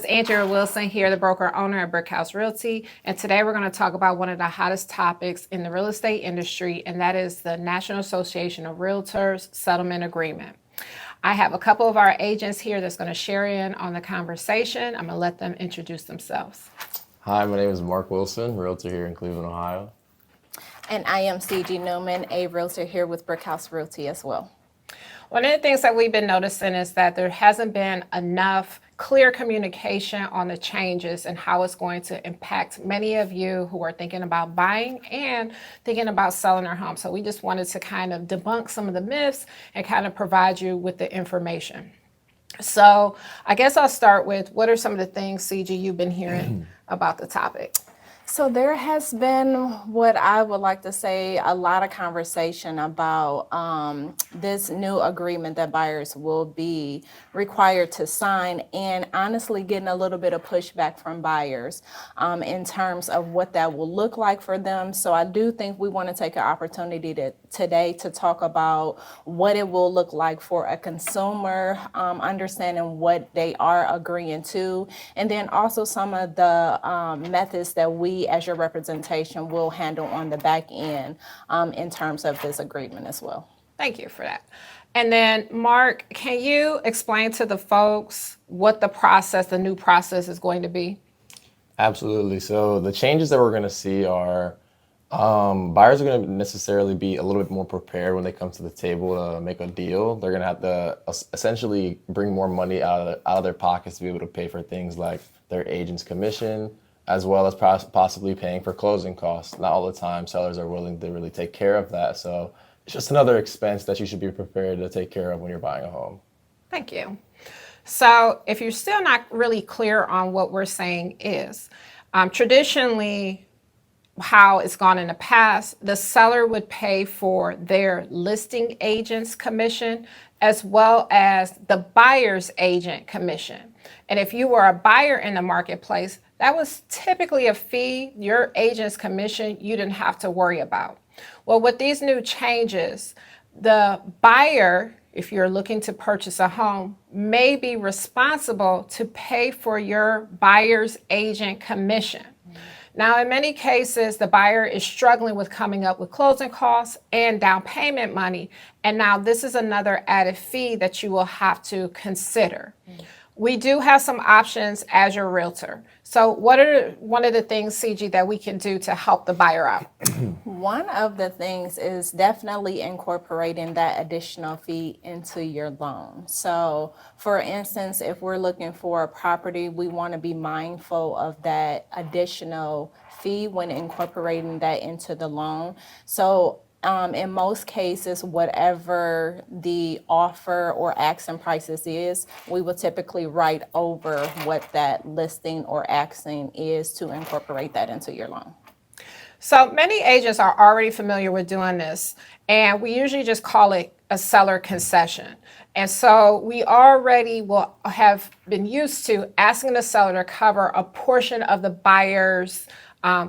Andrea Wilson here, the broker owner at Brickhouse Realty, and today we're going to talk about one of the hottest topics in the real estate industry, and that is the National Association of Realtors Settlement Agreement. I have a couple of our agents here that's going to share in on the conversation. I'm going to let them introduce themselves. Hi, my name is Mark Wilson, realtor here in Cleveland, Ohio. And I am C.G. Newman, a realtor here with Brickhouse Realty as well. One of the things that we've been noticing is that there hasn't been enough clear communication on the changes and how it's going to impact many of you who are thinking about buying and thinking about selling their home. So we just wanted to kind of debunk some of the myths and kind of provide you with the information. So I guess I'll start with, what are some of the things, CG, you've been hearing about the topic? So there has been, what I would like to say, a lot of conversation about this new agreement that buyers will be required to sign, and honestly getting a little bit of pushback from buyers in terms of what that will look like for them. So I do think we want to take an opportunity today to talk about what it will look like for a consumer, understanding what they are agreeing to, and then also some of the methods that we as your representation will handle on the back end in terms of this agreement as well. Thank you for that. And then Mark, can you explain to the folks what the new process is going to be? Absolutely. So the changes that we're going to see are buyers are going to necessarily be a little bit more prepared when they come to the table to make a deal. They're going to have to essentially bring more money out of their pockets to be able to pay for things like their agent's commission, as well as possibly paying for closing costs. Not all the time sellers are willing to really take care of that. So it's just another expense that you should be prepared to take care of when you're buying a home. Thank you. So if you're still not really clear on what we're saying is, traditionally, how it's gone in the past, the seller would pay for their listing agent's commission as well as the buyer's agent commission. And if you were a buyer in the marketplace, that was typically a fee, your agent's commission, you didn't have to worry about. Well, with these new changes, the buyer, if you're looking to purchase a home, may be responsible to pay for your buyer's agent commission. Now, in many cases, the buyer is struggling with coming up with closing costs and down payment money. And now this is another added fee that you will have to consider. We do have some options as your realtor. So what are one of the things, CG, that we can do to help the buyer out? One of the things is definitely incorporating that additional fee into your loan. So for instance, if we're looking for a property, we want to be mindful of that additional fee when incorporating that into the loan. So in most cases, whatever the offer or asking prices is, we will typically write over what that listing or asking is to incorporate that into your loan. So many agents are already familiar with doing this, and we usually just call it a seller concession. And so we already will have been used to asking the seller to cover a portion of the buyer's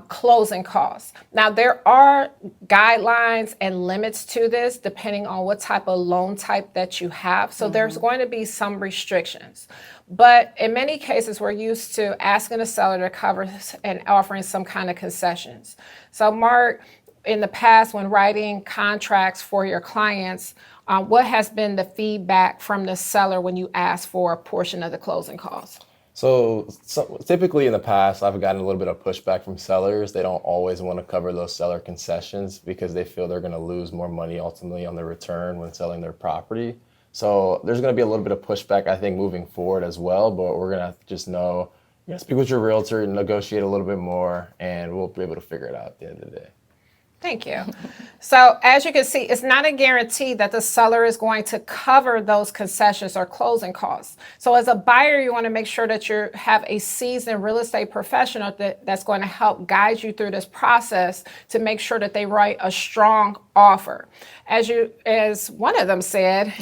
closing costs. Now, there are guidelines and limits to this depending on what type of loan type that you have. So there's going to be some restrictions. But in many cases, we're used to asking the seller to cover and offering some kind of concessions. So Mark, in the past, when writing contracts for your clients, what has been the feedback from the seller when you ask for a portion of the closing costs? So typically in the past, I've gotten a little bit of pushback from sellers. They don't always want to cover those seller concessions because they feel they're going to lose more money ultimately on their return when selling their property. So there's going to be a little bit of pushback, I think, moving forward as well. But we're going to have to just know, speak with your realtor, negotiate a little bit more, and we'll be able to figure it out at the end of the day. Thank you. So as you can see, it's not a guarantee that the seller is going to cover those concessions or closing costs. So as a buyer, you want to make sure that you have a seasoned real estate professional that's going to help guide you through this process to make sure that they write a strong offer. As one of them said,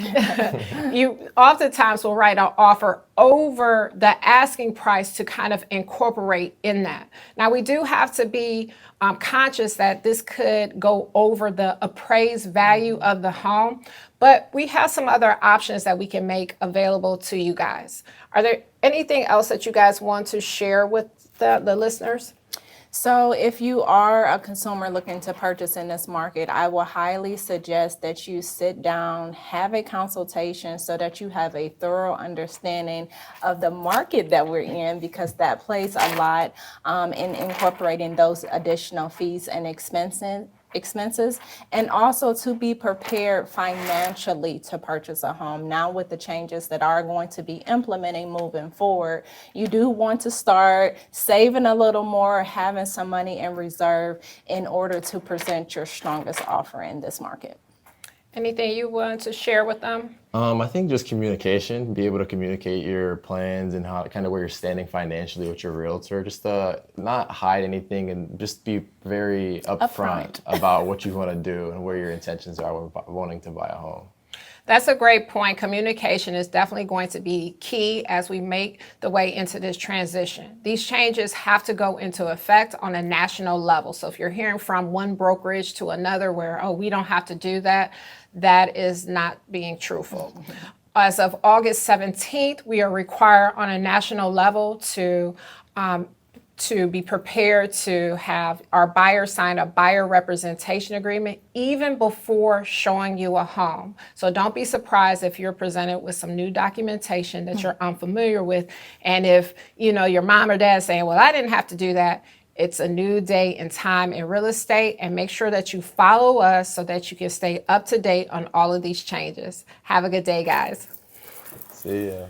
you oftentimes will write an offer over the asking price to kind of incorporate in that. Now, we do have to be conscious that this could go over the appraised value of the home, but we have some other options that we can make available to you guys. Are there anything else that you guys want to share with the listeners? So if you are a consumer looking to purchase in this market, I will highly suggest that you sit down, have a consultation so that you have a thorough understanding of the market that we're in, because that plays a lot in incorporating those additional fees and expenses, and also to be prepared financially to purchase a home. Now, with the changes that are going to be implementing moving forward, you do want to start saving a little more, having some money in reserve in order to present your strongest offer in this market. Anything you want to share with them? I think just communication, be able to communicate your plans and how kind of where you're standing financially with your realtor, just to not hide anything and just be very upfront about what you want to do and where your intentions are when wanting to buy a home. That's a great point. Communication is definitely going to be key as we make the way into this transition. These changes have to go into effect on a national level. So if you're hearing from one brokerage to another where, oh, we don't have to do that, that is not being truthful. As of August 17th, we are required on a national level to be prepared to have our buyer sign a buyer representation agreement even before showing you a home. So don't be surprised if you're presented with some new documentation that you're unfamiliar with. And if, your mom or dad saying, well, I didn't have to do that. It's a new day and time in real estate, and make sure that you follow us so that you can stay up to date on all of these changes. Have a good day, guys. See ya.